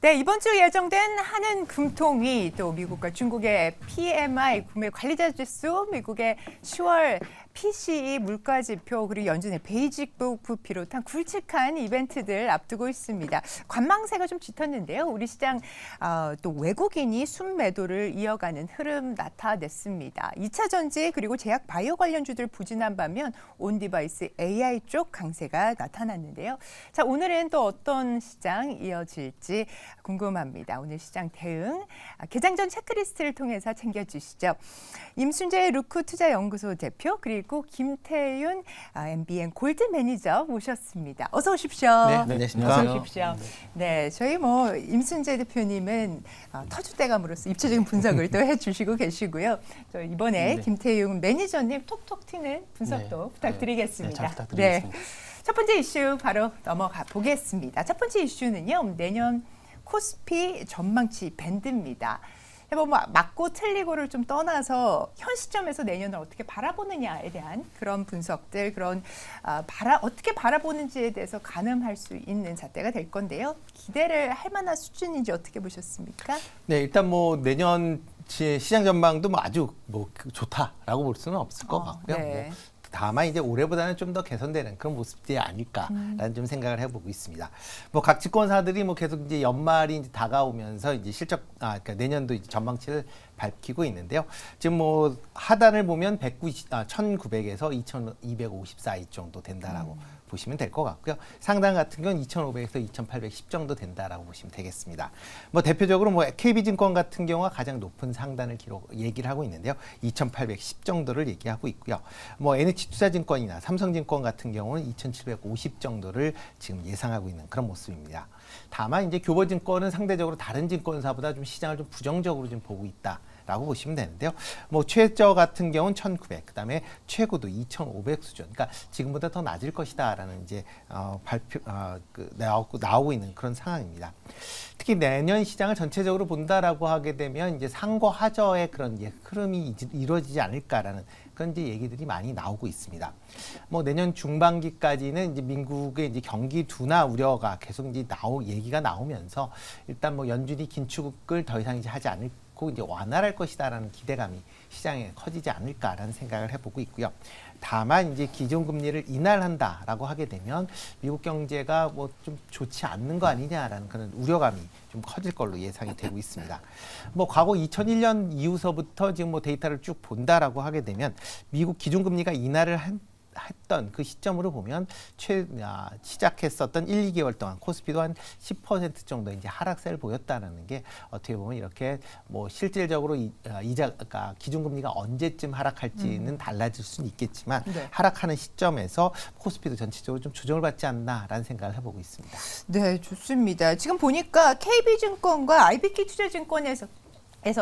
네, 이번 주 예정된 한은 금통위, 또 미국과 중국의 PMI 구매 관리자 지수, 미국의 10월 PCE 물가지표, 그리고 연준의 베이직북 비롯한 굵직한 이벤트들 앞두고 있습니다. 관망세가 좀 짙었는데요. 우리 시장 또 외국인이 순매도를 이어가는 흐름 나타냈습니다. 2차 전지 그리고 제약 바이오 관련주들 부진한 반면 온디바이스 AI 쪽 강세가 나타났는데요. 자, 오늘은 또 어떤 시장 이어질지 궁금합니다. 오늘 시장 대응 개장 전 체크리스트를 통해서 챙겨주시죠. 임순재 루크 투자연구소 대표 그리고 김태윤 MBN 골드 매니저 모셨습니다. 어서 오십시오. 네, 안녕하십니까. 어서 오십시오. 네, 저희 임순재 대표님은 터줏대감으로서 입체적인 분석을 또 해주시고 계시고요. 저 이번에 네. 김태윤 매니저님 톡톡 튀는 분석도 네. 부탁드리겠습니다. 네, 잘 부탁드리겠습니다. 첫 번째 이슈 바로 넘어가 보겠습니다. 첫 번째 이슈는요, 내년 코스피 전망치 밴드입니다. 뭐 맞고 틀리고를 좀 떠나서 현 시점에서 내년을 어떻게 바라보느냐에 대한 그런 분석들, 그런 어떻게 바라보는지에 대해서 가늠할 수 있는 잣대가 될 건데요. 기대를 할 만한 수준인지 어떻게 보셨습니까? 네, 일단 뭐 내년 시장 전망도 뭐 아주 좋다라고 볼 수는 없을 것 같고요. 네. 뭐 다만 이제 올해보다는 좀 더 개선되는 그런 모습이 아닐까라는 좀 생각을 해보고 있습니다. 뭐 각 집권사들이 뭐 계속 이제 연말이 이제 다가오면서 이제 그러니까 내년도 이제 전망치를 밝히고 있는데요. 지금 뭐 하단을 보면 1900에서 2250 사이 정도 된다라고 보시면 될 것 같고요. 상단 같은 건 2500에서 2810 정도 된다라고 보시면 되겠습니다. 뭐 대표적으로 뭐 KB증권 같은 경우가 가장 높은 상단을 얘기를 하고 있는데요. 2810 정도를 얘기하고 있고요. 뭐 NH투자증권이나 삼성증권 같은 경우는 2750 정도를 지금 예상하고 있는 그런 모습입니다. 다만 이제 교보증권은 상대적으로 다른 증권사보다 좀 시장을 좀 부정적으로 좀 보고 있다라고 보시면 되는데요. 뭐 최저 같은 경우는 1900, 그다음에 최고도 2500 수준. 그러니까 지금보다 더 낮을 것이다라는 이제 나오고 있는 그런 상황입니다. 특히 내년 시장을 전체적으로 본다라고 하게 되면 이제 상거 하저의 그런 흐름이 이루어지지 않을까라는 그런 이제 얘기들이 많이 나오고 있습니다. 뭐 내년 중반기까지는 이제 미국의 이제 경기 둔화 우려가 계속 이제 얘기가 나오면서 일단 뭐 연준이 긴축을 더 이상 이제 하지 않고 이제 완화할 것이다라는 기대감이 시장에 커지지 않을까라는 생각을 해보고 있고요. 다만 이제 기존금리를 인하한다라고 하게 되면 미국 경제가 뭐 좀 좋지 않는 거 아니냐라는 그런 우려감이 좀 커질 걸로 예상이 되고 있습니다. 뭐 과거 2001년 이후서부터 지금 뭐 데이터를 쭉 본다라고 하게 되면 미국 기준금리가 인하를 했던 그 시점으로 보면 시작했었던 1, 2개월 동안 코스피도 한 10% 정도 이제 하락세를 보였다는 게 어떻게 보면 이렇게 뭐 실질적으로 이자가 기준금리가 언제쯤 하락할지는 달라질 수는 있겠지만 네. 하락하는 시점에서 코스피도 전체적으로 좀 조정을 받지 않나라는 생각을 해보고 있습니다. 네, 좋습니다. 지금 보니까 KB증권과 IBK투자증권에서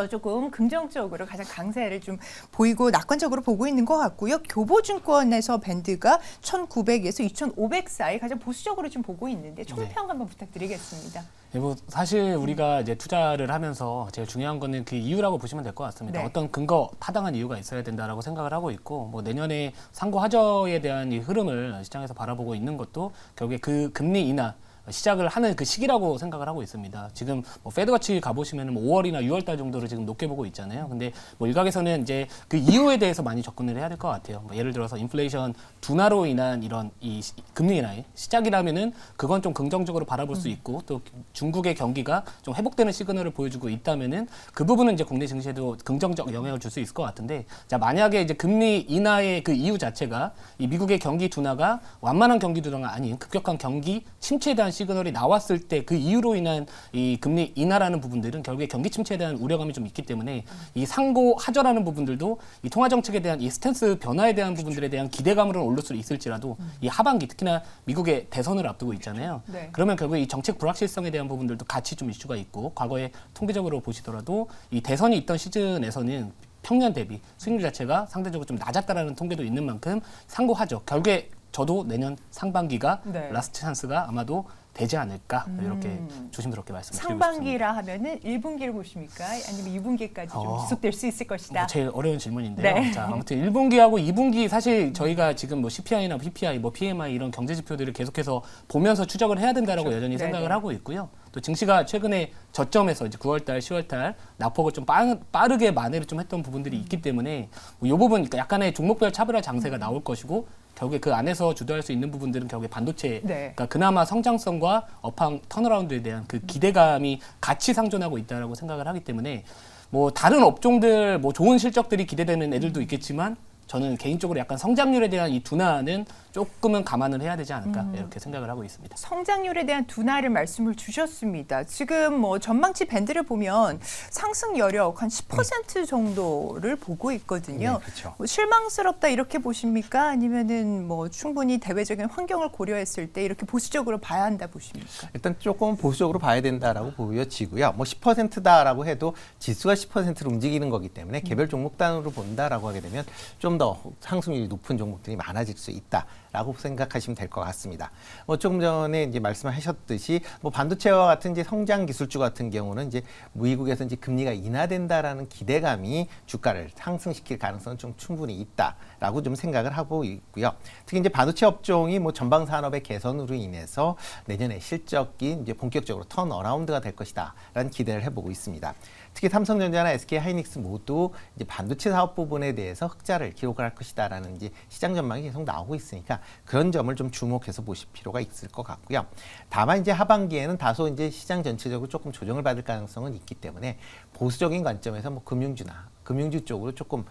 조금 긍정적으로 가장 강세를 좀 보이고 낙관적으로 보고 있는 것 같고요. 교보증권에서 밴드가 1900에서 2500 사이 가장 보수적으로 좀 보고 있는데 총평 한번 부탁드리겠습니다. 네, 뭐 사실 우리가 이제 투자를 하면서 제일 중요한 거는 그 이유라고 보시면 될 것 같습니다. 네. 어떤 근거, 타당한 이유가 있어야 된다라고 생각을 하고 있고, 뭐 내년에 상고 하저에 대한 이 흐름을 시장에서 바라보고 있는 것도 결국에 그 금리 인하 시작을 하는 그 시기라고 생각을 하고 있습니다. 지금 뭐 페드같이 가보시면 뭐 5월이나 6월달 정도를 지금 높게 보고 있잖아요. 근데 뭐 일각에서는 이제 그 이유에 대해서 많이 접근을 해야 될 것 같아요. 뭐 예를 들어서 인플레이션 둔화로 인한 이런 이 금리 인하의 시작이라면은 그건 좀 긍정적으로 바라볼 수 있고, 또 중국의 경기가 좀 회복되는 시그널을 보여주고 있다면은 그 부분은 이제 국내 증시에도 긍정적 영향을 줄 수 있을 것 같은데, 자 만약에 이제 금리 인하의 그 이유 자체가 이 미국의 경기 둔화가 완만한 경기 둔화가 아닌 급격한 경기 침체에 대한 시그널이 나왔을 때 그 이유로 인한 이 금리 인하라는 부분들은 결국에 경기 침체에 대한 우려감이 좀 있기 때문에 이 상고 하저라는 부분들도 이 통화 정책에 대한 이 스탠스 변화에 대한 부분들에 대한 기대감으로 오를 수 있을지라도 이 하반기 특히나 미국의 대선을 앞두고 있잖아요. 네. 그러면 결국에 이 정책 불확실성에 대한 부분들도 같이 좀 이슈가 있고, 과거에 통계적으로 보시더라도 이 대선이 있던 시즌에서는 평년 대비 수익률 자체가 상대적으로 좀 낮았다라는 통계도 있는 만큼 상고하죠. 결국에 저도 내년 상반기가 네. 라스트 찬스가 아마도 되지 않을까 이렇게 조심스럽게 말씀드리고 싶습니다. 상반기라 하면은 1분기를 보십니까? 아니면 2분기까지 좀 지속될 수 있을 것이다. 제일 어려운 질문인데요. 네. 자, 아무튼 1분기하고 2분기 사실 저희가 지금 뭐 CPI나 PPI, 뭐 PMI 이런 경제 지표들을 계속해서 보면서 추적을 해야 된다라고 그렇죠. 여전히 네네. 생각을 하고 있고요. 또 또 증시가 최근에 저점에서 이제 9월달, 10월달 낙폭을 좀 빠르게 만회를 좀 했던 부분들이 있기 때문에 이 부분 그러니까 약간의 종목별 차별화 장세가 나올 것이고 결국에 그 안에서 주도할 수 있는 부분들은 결국에 반도체, 네. 그러니까 그나마 성장성과 업황 턴어라운드에 대한 그 기대감이 같이 상존하고 있다라고 생각을 하기 때문에 뭐 다른 업종들 뭐 좋은 실적들이 기대되는 애들도 있겠지만 저는 개인적으로 약간 성장률에 대한 이 둔화는 조금은 감안을 해야 되지 않을까 이렇게 생각을 하고 있습니다. 성장률에 대한 둔화를 말씀을 주셨습니다. 지금 뭐 전망치 밴드를 보면 상승 여력 한 10% 정도를 보고 있거든요. 네, 그렇죠. 뭐 실망스럽다 이렇게 보십니까? 아니면은 뭐 충분히 대외적인 환경을 고려했을 때 이렇게 보수적으로 봐야 한다 보십니까? 일단 조금 보수적으로 봐야 된다라고 보여지고요. 뭐 10%다라고 해도 지수가 10%로 움직이는 거기 때문에 개별 종목 단으로 본다라고 하게 되면 좀 더 상승률이 높은 종목들이 많아질 수 있다라고 생각하시면 될 것 같습니다. 뭐 조금 전에 이제 말씀하셨듯이 뭐 반도체와 같은 이제 성장 기술주 같은 경우는 이제 미국에서 이제 금리가 인하된다라는 기대감이 주가를 상승시킬 가능성은 좀 충분히 있다라고 좀 생각을 하고 있고요. 특히 이제 반도체 업종이 뭐 전방 산업의 개선으로 인해서 내년에 실적이 이제 본격적으로 턴 어라운드가 될 것이다라는 기대를 해보고 있습니다. 특히 삼성전자나 SK하이닉스 모두 이제 반도체 사업 부분에 대해서 흑자를 기록을 할 것이다라는 이제 시장 전망이 계속 나오고 있으니까 그런 점을 좀 주목해서 보실 필요가 있을 것 같고요. 다만 이제 하반기에는 다소 이제 시장 전체적으로 조금 조정을 받을 가능성은 있기 때문에 보수적인 관점에서 뭐 금융주 쪽으로 조금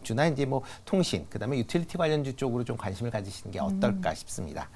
주나 이제 뭐 통신, 그다음에 유틸리티 관련주 쪽으로 좀 관심을 가지시는 게 어떨까 싶습니다.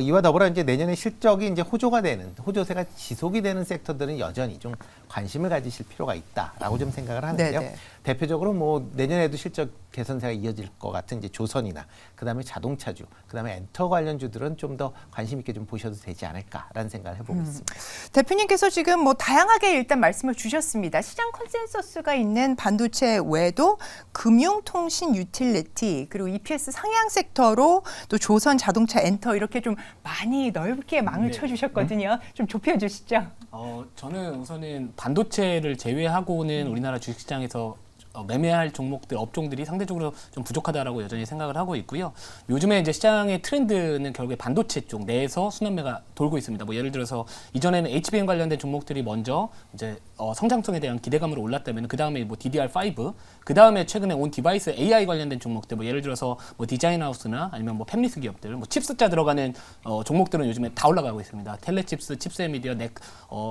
이와 더불어 이제 내년에 실적이 이제 호조세가 지속이 되는 섹터들은 여전히 좀 관심을 가지실 필요가 있다라고 좀 생각을 하는데요. 네네. 대표적으로 뭐 내년에도 실적 개선세가 이어질 것 같은 이제 조선이나 그다음에 자동차주, 그다음에 엔터 관련주들은 좀 더 관심 있게 좀 보셔도 되지 않을까라는 생각을 해보고 있습니다. 대표님께서 지금 뭐 다양하게 일단 말씀을 주셨습니다. 시장 컨센서스가 있는 반도체 외에도 금융, 통신, 유틸리티 그리고 EPS 상향 섹터로 또 조선, 자동차, 엔터 이렇게 좀 많이 넓게 망을 네. 쳐주셨거든요. 좀 좁혀주시죠. 저는 우선은 반도체를 제외하고는 우리나라 주식시장에서 매매할 종목들, 업종들이 상대적으로 좀 부족하다라고 여전히 생각을 하고 있고요. 요즘에 이제 시장의 트렌드는 결국에 반도체 쪽 내에서 순환매가 돌고 있습니다. 뭐 예를 들어서 이전에는 HBM 관련된 종목들이 먼저 이제 성장성에 대한 기대감으로 올랐다면 그 다음에 뭐 DDR5, 그 다음에 최근에 온 디바이스 AI 관련된 종목들, 뭐 예를 들어서 뭐 디자인하우스나 아니면 뭐 팹리스 기업들, 뭐 칩스자 들어가는 종목들은 요즘에 다 올라가고 있습니다. 텔레칩스, 칩스미디어,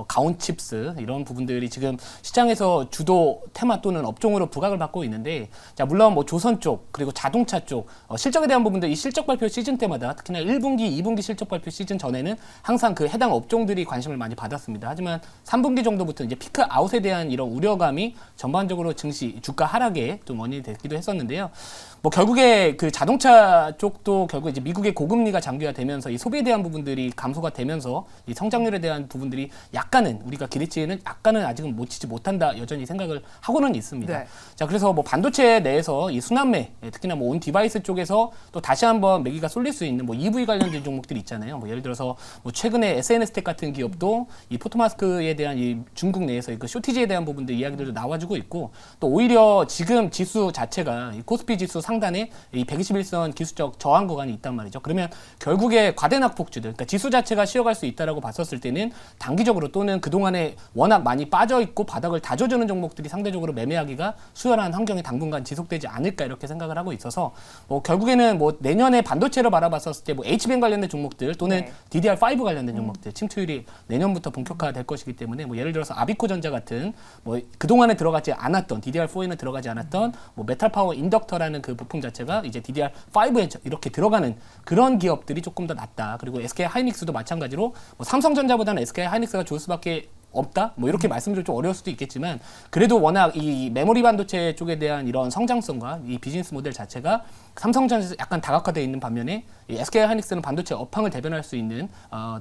가온칩스 이런 부분들이 지금 시장에서 주도 테마 또는 업종으로 부각을 받고 있는데, 자 물론 뭐 조선 쪽 그리고 자동차 쪽 실적에 대한 부분들 이 실적 발표 시즌 때마다 특히나 1분기, 2분기 실적 발표 시즌 전에는 항상 그 해당 업종들이 관심을 많이 받았습니다. 하지만 3분기 정도부터 이제 피크 아웃에 대한 이런 우려감이 전반적으로 증시 주가 하락에 좀 원인이 되기도 했었는데요. 뭐 결국에 그 자동차 쪽도 결국 이제 미국의 고금리가 장기화되면서 이 소비에 대한 부분들이 감소가 되면서 이 성장률에 대한 부분들이 약간은 우리가 기대치에는 약간은 아직은 못치지 못한다 여전히 생각을 하고는 있습니다. 네. 자 그래서 뭐 반도체 내에서 이 순환매 특히나 뭐 온 디바이스 쪽에서 또 다시 한번 매기가 쏠릴 수 있는 뭐 EV 관련된 종목들이 있잖아요. 뭐 예를 들어서 뭐 최근에 SNS텍 같은 기업도 이 포토마스크에 대한 이 중국 내에서 그 쇼티지에 대한 부분들 이야기들도 나와주고 있고, 또 오히려 지금 지수 자체가 이 코스피 지수 상단에 이 121선 기술적 저항 구간이 있단 말이죠. 그러면 결국에 과대낙폭주들, 그러니까 지수 자체가 쉬어갈 수 있다라고 봤었을 때는 단기적으로 또는 그동안에 워낙 많이 빠져 있고 바닥을 다져주는 종목들이 상대적으로 매매하기가 수월한 환경이 당분간 지속되지 않을까 이렇게 생각을 하고 있어서 뭐 결국에는 뭐 내년에 반도체로 바라봤었을 때 뭐 HBM 관련된 종목들 또는 네. DDR5 관련된 종목들 침투율이 내년부터 본격화될 것이기 때문에 뭐 예를 들어서 아비코전자 같은 뭐 그동안에 들어가지 않았던 DDR4에는 들어가지 않았던 뭐 메탈 파워 인덕터라는 그 부품 자체가 이제 DDR5에 이렇게 들어가는 그런 기업들이 조금 더 낫다. 그리고 SK 하이닉스도 마찬가지로 뭐 삼성전자보다는 SK 하이닉스가 좋을 수밖에 없다? 뭐 이렇게 말씀드리면 좀 어려울 수도 있겠지만 그래도 워낙 이 메모리 반도체 쪽에 대한 이런 성장성과 이 비즈니스 모델 자체가 삼성전자에서 약간 다각화되어 있는 반면에 이 SK 하이닉스는 반도체 업황을 대변할 수 있는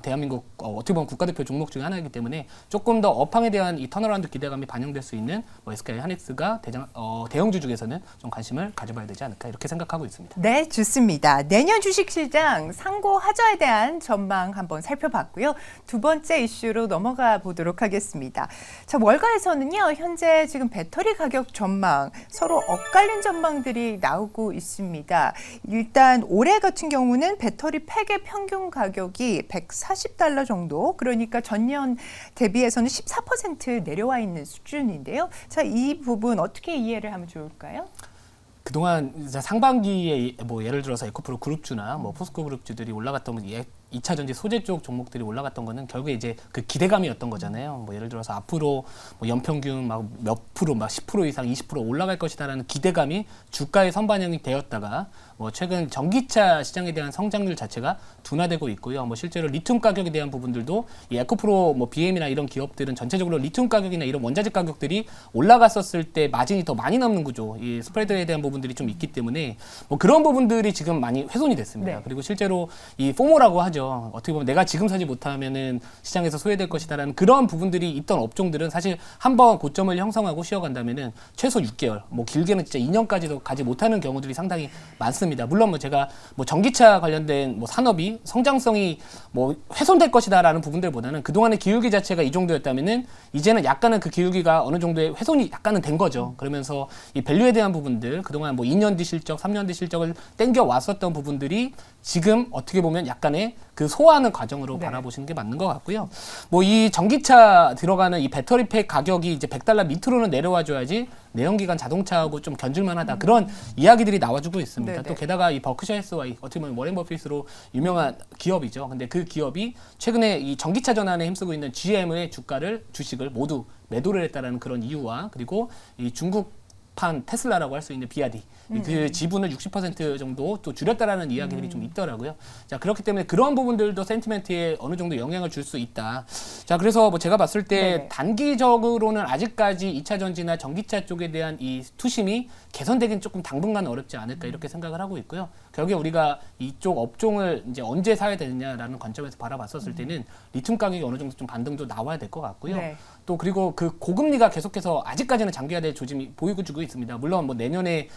대한민국 어떻게 보면 국가대표 종목 중에 하나이기 때문에 조금 더 업황에 대한 이 턴어라운드 기대감이 반영될 수 있는 뭐 SK 하이닉스가 대형주 중에서는 좀 관심을 가져봐야 되지 않을까 이렇게 생각하고 있습니다. 네, 좋습니다. 내년 주식시장 상고 하저에 대한 전망 한번 살펴봤고요. 두 번째 이슈로 넘어가 보도록 하겠습니다. 자, 월가에서는요, 현재 지금 배터리 가격 전망, 서로 엇갈린 전망들이 나오고 있습니다. 일단 올해 같은 경우는 배터리 팩의 평균 가격이 $140 정도, 그러니까 전년 대비해서는 14% 내려와 있는 수준인데요. 자, 이 부분 어떻게 이해를 하면 좋을까요? 그동안 이제 상반기에 뭐 예를 들어서 에코프로 그룹주나 뭐 포스코 그룹주들이 올라갔던 2차 전지 소재 쪽 종목들이 올라갔던 거는 결국에 이제 그 기대감이었던 거잖아요. 뭐 예를 들어서 앞으로 뭐 연평균 막 몇 프로, 막 10% 이상, 20% 올라갈 것이다라는 기대감이 주가에 선반영이 되었다가 뭐 최근 전기차 시장에 대한 성장률 자체가 둔화되고 있고요. 뭐 실제로 리튬 가격에 대한 부분들도 이 에코프로 뭐 BM이나 이런 기업들은 전체적으로 리튬 가격이나 이런 원자재 가격들이 올라갔었을 때 마진이 더 많이 남는 구조, 이 스프레드에 대한 부분들이 좀 있기 때문에 뭐 그런 부분들이 지금 많이 훼손이 됐습니다. 네. 그리고 실제로 이 포모라고 하죠. 어떻게 보면 내가 지금 사지 못하면은 시장에서 소외될 것이다라는 그런 부분들이 있던 업종들은 사실 한번 고점을 형성하고 쉬어간다면은 최소 6개월, 뭐 길게는 진짜 2년까지도 가지 못하는 경우들이 상당히 많습니다. 물론 뭐 제가 뭐 전기차 관련된 뭐 산업이 성장성이 뭐 훼손될 것이다라는 부분들보다는 그동안의 기울기 자체가 이 정도였다면은 이제는 약간은 그 기울기가 어느 정도의 훼손이 약간은 된 거죠. 그러면서 이 밸류에 대한 부분들, 그동안 뭐 2년 뒤 실적, 3년 뒤 실적을 땡겨 왔었던 부분들이 지금 어떻게 보면 약간의 그 소화하는 과정으로 네. 바라보시는 게 맞는 것 같고요. 뭐 이 전기차 들어가는 이 배터리 팩 가격이 이제 $100 밑으로는 내려와 줘야지 내연기관 자동차하고 좀 견줄만하다. 그런 이야기들이 나와주고 있습니다. 네네. 또 게다가 이 버크셔 해스와이 어떻게 보면 워렌 버핏으로 유명한 기업이죠. 근데 그 기업이 최근에 이 전기차 전환에 힘쓰고 있는 GM의 주식을 모두 매도를 했다라는 그런 이유와 그리고 이 중국판 테슬라라고 할 수 있는 비아디 그 지분을 60% 정도 또 줄였다라는 이야기들이 좀 있더라고요. 자, 그렇기 때문에 그런 부분들도 센티멘트에 어느 정도 영향을 줄 수 있다. 자, 그래서 뭐 제가 봤을 때 네네. 단기적으로는 아직까지 2차 전지나 전기차 쪽에 대한 이 투심이 개선되긴 조금 당분간 어렵지 않을까 이렇게 생각을 하고 있고요. 결국에 우리가 이쪽 업종을 이제 언제 사야 되느냐라는 관점에서 바라봤었을 때는 리튬 가격이 어느 정도 좀 반등도 나와야 될 것 같고요. 네. 또 그리고 그 고금리가 계속해서 아직까지는 장기화될 조짐이 보이고 주고 있습니다. 물론 뭐 내년에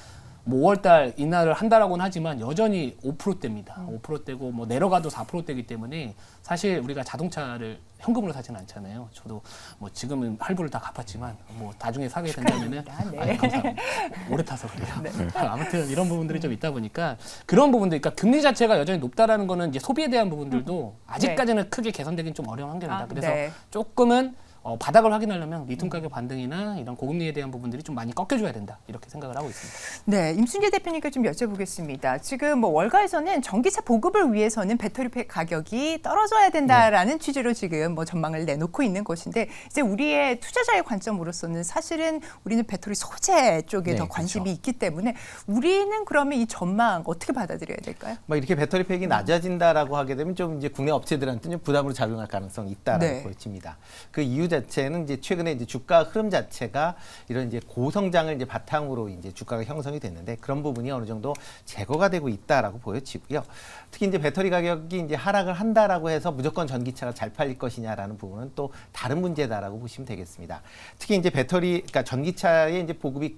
뭐 5월달 인하를 한다라고는 하지만 여전히 5%대입니다. 5%대고 뭐 내려가도 4%대이기 때문에 사실 우리가 자동차를 현금으로 사지는 않잖아요. 저도 뭐 지금은 할부를 다 갚았지만 뭐 나중에 사게 된다면은 축하드립니다. 네. 아유, 감사합니다. 오래 타서 그래요. 아무튼 이런 부분들이 좀 있다 보니까 그런 부분들, 그러니까 금리 자체가 여전히 높다라는 거는 이제 소비에 대한 부분들도 아직까지는 크게 개선되긴 좀 어려운 환경이다. 아, 그래서 네. 조금은 바닥을 확인하려면 리튬 가격 반등이나 이런 고금리에 대한 부분들이 좀 많이 꺾여줘야 된다 이렇게 생각을 하고 있습니다. 네, 임순재 대표님께 좀 여쭤보겠습니다. 지금 뭐 월가에서는 전기차 보급을 위해서는 배터리팩 가격이 떨어져야 된다라는 취지로 지금 뭐 전망을 내놓고 있는 것인데 이제 우리의 투자자의 관점으로서는 사실은 우리는 배터리 소재 쪽에 네, 더 관심이 그렇죠. 있기 때문에 우리는 그러면 이 전망 어떻게 받아들여야 될까요? 뭐 이렇게 배터리팩이 낮아진다라고 하게 되면 좀 이제 국내 업체들한테는 부담으로 작용할 가능성이 있다라고 네. 보여집니다. 그 이유 자체는 이제 최근에 이제 주가 흐름 자체가 이런 이제 고성장을 이제 바탕으로 이제 주가가 형성이 됐는데 그런 부분이 어느 정도 제거가 되고 있다라고 보여지고요. 특히 이제 배터리 가격이 이제 하락을 한다라고 해서 무조건 전기차가 잘 팔릴 것이냐라는 부분은 또 다른 문제다라고 보시면 되겠습니다. 특히 이제 그러니까 전기차의 이제 보급이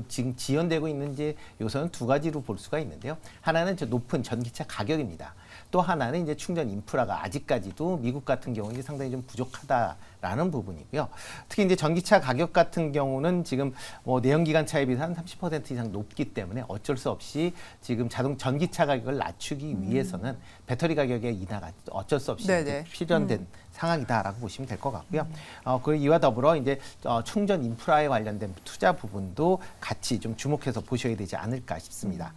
지금 지연되고 있는 이제 요소는 두 가지로 볼 수가 있는데요. 하나는 저 높은 전기차 가격입니다. 또 하나는 이제 충전 인프라가 아직까지도 미국 같은 경우는 상당히 좀 부족하다라는 부분이고요. 특히 이제 전기차 가격 같은 경우는 지금 뭐 내연기관차에 비해서 한 30% 이상 높기 때문에 어쩔 수 없이 지금 전기차 가격을 낮추기 위해서는 배터리 가격의 인하가 어쩔 수 없이 네네. 필연된 상황이다라고 보시면 될 것 같고요. 그리고 이와 더불어 이제 충전 인프라에 관련된 투자 부분도 같이 좀 주목해서 보셔야 되지 않을까 싶습니다.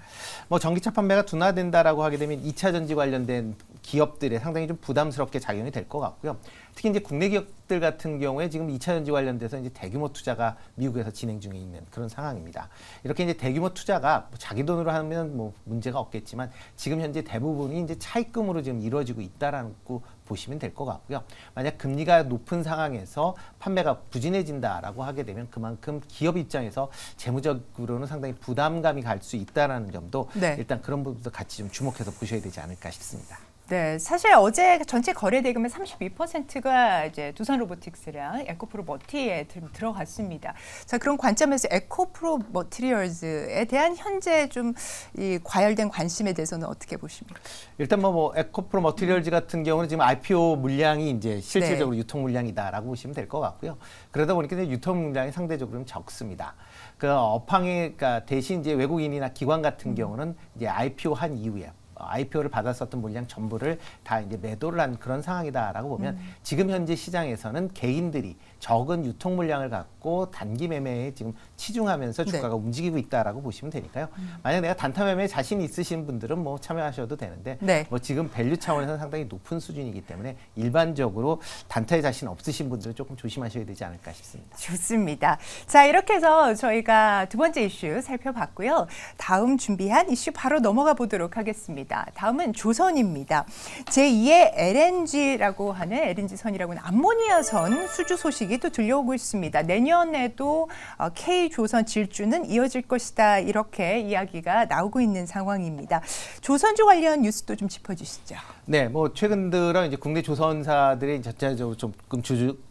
뭐 전기차 판매가 둔화된다라고 하게 되면 2차 전지 관련된 기업들에 상당히 좀 부담스럽게 작용이 될 것 같고요. 특히 이제 국내 기업들 같은 경우에 지금 2차 전지 관련돼서 이제 대규모 투자가 미국에서 진행 중에 있는 그런 상황입니다. 이렇게 이제 대규모 투자가 자기 돈으로 하면 뭐 문제가 없겠지만 지금 현재 대부분이 이제 차입금으로 지금 이루어지고 있다라는 거 보시면 될 것 같고요. 만약 금리가 높은 상황에서 판매가 부진해진다라고 하게 되면 그만큼 기업 입장에서 재무적으로는 상당히 부담감이 갈 수 있다라는 점도 네. 일단 그런 부분도 같이 좀 주목해서 보셔야 되지 않을까 싶습니다. 네, 사실 어제 전체 거래 대금의 32%가 이제 두산 로보틱스랑 에코프로 머티에 들어갔습니다. 자, 그런 관점에서 에코프로 머티리얼즈에 대한 현재 좀 이 과열된 관심에 대해서는 어떻게 보십니까? 일단 뭐 에코프로 머티리얼즈 같은 경우는 지금 IPO 물량이 이제 실질적으로 유통 물량이다라고 보시면 될 것 같고요. 그러다 보니까 이제 유통 물량이 상대적으로 좀 적습니다. 그 업황에 그러니까 대신 이제 외국인이나 기관 같은 경우는 이제 IPO 한 이후에 IPO를 받았었던 물량 전부를 다 이제 매도를 한 그런 상황이다라고 보면 지금 현재 시장에서는 개인들이 적은 유통 물량을 갖고 단기 매매에 지금 치중하면서 주가가 움직이고 있다라고 보시면 되니까요. 만약 내가 단타 매매에 자신 있으신 분들은 뭐 참여하셔도 되는데 뭐 지금 밸류 차원에서는 상당히 높은 수준이기 때문에 일반적으로 단타에 자신 없으신 분들은 조금 조심하셔야 되지 않을까 싶습니다. 좋습니다. 자, 이렇게 해서 저희가 두 번째 이슈 살펴봤고요. 다음 준비한 이슈 바로 넘어가 보도록 하겠습니다. 다음은 조선입니다. 제2의 LNG라고 하는 LNG선이라고 하는 암모니아선 수주 소식이 또 들려오고 있습니다. 내년에도 K조선 질주는 이어질 것이다. 이렇게 이야기가 나오고 있는 상황입니다. 조선주 관련 뉴스도 좀 짚어주시죠. 네, 뭐 최근 들어 이제 국내 조선사들이 전체적으로 조금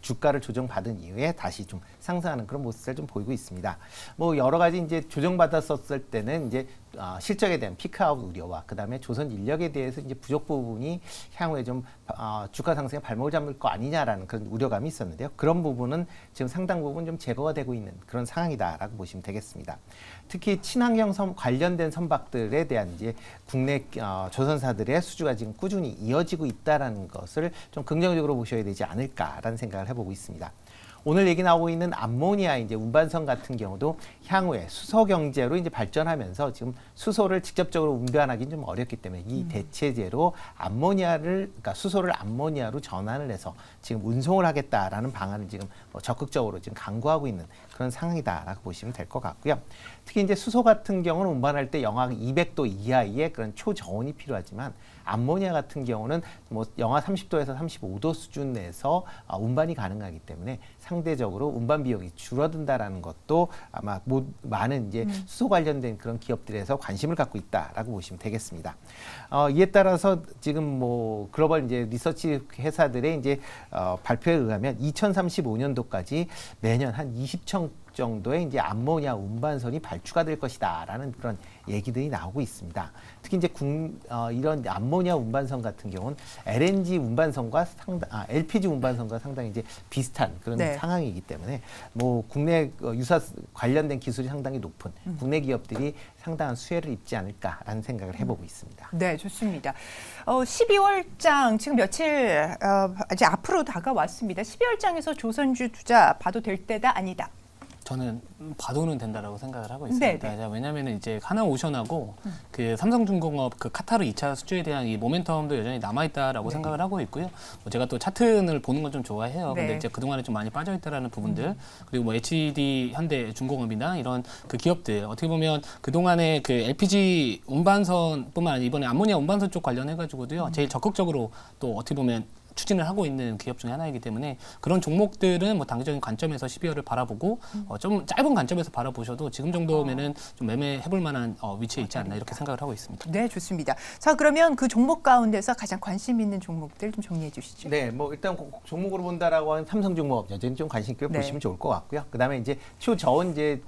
주가를 조정받은 이후에 다시 좀 상승하는 그런 모습을 좀 보이고 있습니다. 뭐 여러 가지 이제 조정받았었을 때는 이제 실적에 대한 피크아웃 우려와 그다음에 조선 인력에 대해서 이제 부족 부분이 향후에 좀 주가 상승에 발목을 잡을 거 아니냐라는 그런 우려감이 있었는데요. 그런 부분은 지금 상당 부분 좀 제거가 되고 있는 그런 상황이다라고 보시면 되겠습니다. 특히 친환경 관련된 선박들에 대한 이제 국내 조선사들의 수주가 지금 꾸준히 이어지고 있다라는 것을 좀 긍정적으로 보셔야 되지 않을까라는 생각을 해보고 있습니다. 오늘 얘기 나오고 있는 암모니아 이제 운반선 같은 경우도 향후에 수소 경제로 이제 발전하면서 지금 수소를 직접적으로 운반하기는 좀 어렵기 때문에 이 대체제로 그러니까 수소를 암모니아로 전환을 해서 지금 운송을 하겠다라는 방안을 지금 적극적으로 지금 강구하고 있는 그런 상황이다라고 보시면 될 것 같고요. 특히 이제 수소 같은 경우는 운반할 때 영하 200도 이하의 그런 초저온이 필요하지만 암모니아 같은 경우는 뭐 영하 30도에서 35도 수준에서 운반이 가능하기 때문에 상대적으로 운반 비용이 줄어든다라는 것도 아마 많은 이제 수소 관련된 그런 기업들에서 관심을 갖고 있다라고 보시면 되겠습니다. 이에 따라서 지금 뭐 글로벌 이제 리서치 회사들의 이제 발표에 의하면 2035년도까지 매년 한 20천 정도의 이제 암모니아 운반선이 발주가 될 것이다라는 그런 얘기들이 나오고 있습니다. 특히 이제 이런 암모니아 운반선 같은 경우는 LNG 운반선과 LPG 운반선과 상당히 이제 비슷한 그런 상황이기 때문에 뭐 국내 유사 관련된 기술이 상당히 높은 국내 기업들이 상당한 수혜를 입지 않을까라는 생각을 해보고 있습니다. 네, 좋습니다. 12월장 지금 며칠 이제 앞으로 다가왔습니다. 12월장에서 조선주 투자 봐도 될 때다 아니다. 저는 봐도는 된다라고 생각을 하고 있습니다. 왜냐하면 이제 하나오션하고 그 삼성중공업 그 카타르 2차 수주에 대한 이 모멘텀도 여전히 남아 있다라고 생각을 하고 있고요. 뭐 제가 또 차트를 보는 건 좀 좋아해요. 근데 이제 그 동안에 좀 많이 빠져 있다라는 부분들 그리고 뭐 HD 현대 중공업이나 이런 그 기업들 어떻게 보면 그 동안에 그 LPG 운반선뿐만 아니라 이번에 암모니아 운반선 쪽 관련해 가지고도요 제일 적극적으로 또 어떻게 보면 추진을 하고 있는 기업 중에 하나이기 때문에 그런 종목들은 뭐 단기적인 관점에서 12월을 바라보고 좀 짧은 관점에서 바라보셔도 지금 정도면은 좀 매매해볼 만한 위치에 있지 않나 이렇게 생각을 하고 있습니다. 네, 좋습니다. 자, 그러면 그 종목 가운데서 가장 관심 있는 종목들 좀 정리해 주시죠. 네, 뭐 일단 종목으로 본다라고 하는 삼성중공업 여전히 좀 관심 있게 보시면 좋을 것 같고요. 그다음에 이제 초저온 이제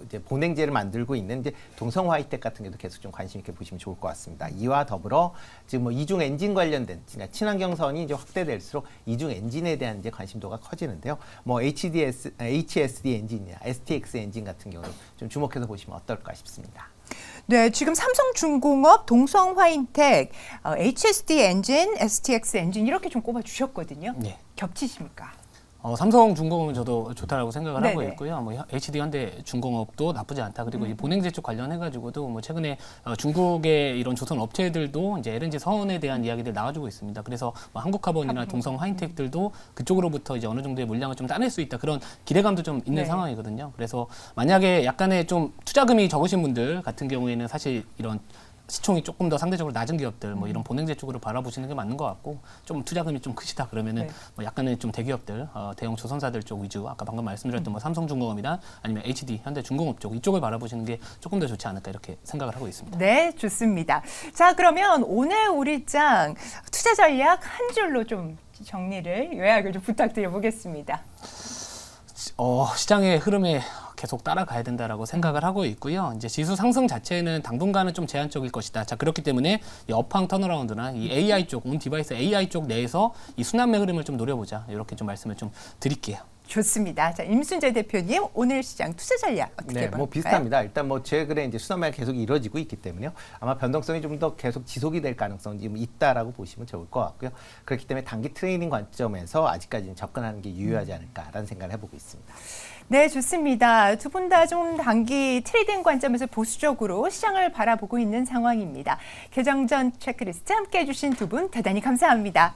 이제 보냉제를 만들고 있는 이제 동성화이텍 같은 경우도 계속 좀 관심 있게 보시면 좋을 것 같습니다. 이와 더불어 지금 뭐 이중 엔진 관련된 그러니까 친환경선이 이제 확대될수록 이중 엔진에 대한 이제 관심도가 커지는데요. 뭐 HSD 엔진이나 STX 엔진 같은 경우도 좀 주목해서 보시면 어떨까 싶습니다. 네, 지금 삼성중공업, 동성화인텍, HSD 엔진, STX 엔진 이렇게 좀 꼽아 주셨거든요. 네. 겹치십니까? 삼성중공업은 저도 좋다라고 생각을 하고 있고요. 뭐 HD 현대중공업도 나쁘지 않다. 그리고 이 보냉제 쪽 관련해가지고도 뭐 최근에 중국의 이런 조선 업체들도 이제 LNG 선에 대한 이야기들 나와주고 있습니다. 그래서 뭐 한국카본이나 동성하이텍들도 그쪽으로부터 이제 어느 정도의 물량을 좀 따낼 수 있다. 그런 기대감도 좀 있는 상황이거든요. 그래서 만약에 약간의 좀 투자금이 적으신 분들 같은 경우에는 사실 이런 시총이 조금 더 상대적으로 낮은 기업들 뭐 이런 본행제 쪽으로 바라보시는 게 맞는 것 같고 좀 투자금이 좀 크시다 그러면은 네. 뭐 약간의 좀 대기업들 대형 조선사들 쪽 위주 아까 방금 말씀드렸던 뭐 삼성중공업이나 아니면 HD 현대중공업 쪽 이쪽을 바라보시는 게 조금 더 좋지 않을까 이렇게 생각을 하고 있습니다. 네, 좋습니다. 자, 그러면 오늘 우리 장 투자 전략 한 줄로 좀 정리를 요약을 좀 부탁드려 보겠습니다. 시장의 흐름에 계속 따라가야 된다라고 생각을 하고 있고요. 이제 지수 상승 자체는 당분간은 좀 제한적일 것이다. 자, 그렇기 때문에 이 업황 턴어라운드나 이 AI 쪽, 온 디바이스 AI 쪽 내에서 이 순환매 흐름을 좀 노려보자. 이렇게 좀 말씀을 좀 드릴게요. 좋습니다. 자, 임순재 대표님, 오늘 시장 투자 전략 어떻게 네, 볼까요? 뭐 비슷합니다. 일단 뭐 최근에 이제 수산매가 계속 이루어지고 있기 때문에요. 아마 변동성이 좀 더 계속 지속이 될 가능성이 좀 있다라고 보시면 좋을 것 같고요. 그렇기 때문에 단기 트레이딩 관점에서 아직까지는 접근하는 게 유효하지 않을까라는 생각을 해보고 있습니다. 네, 좋습니다. 두 분 다 좀 단기 트레이딩 관점에서 보수적으로 시장을 바라보고 있는 상황입니다. 개정 전 체크리스트 함께해 주신 두 분 대단히 감사합니다.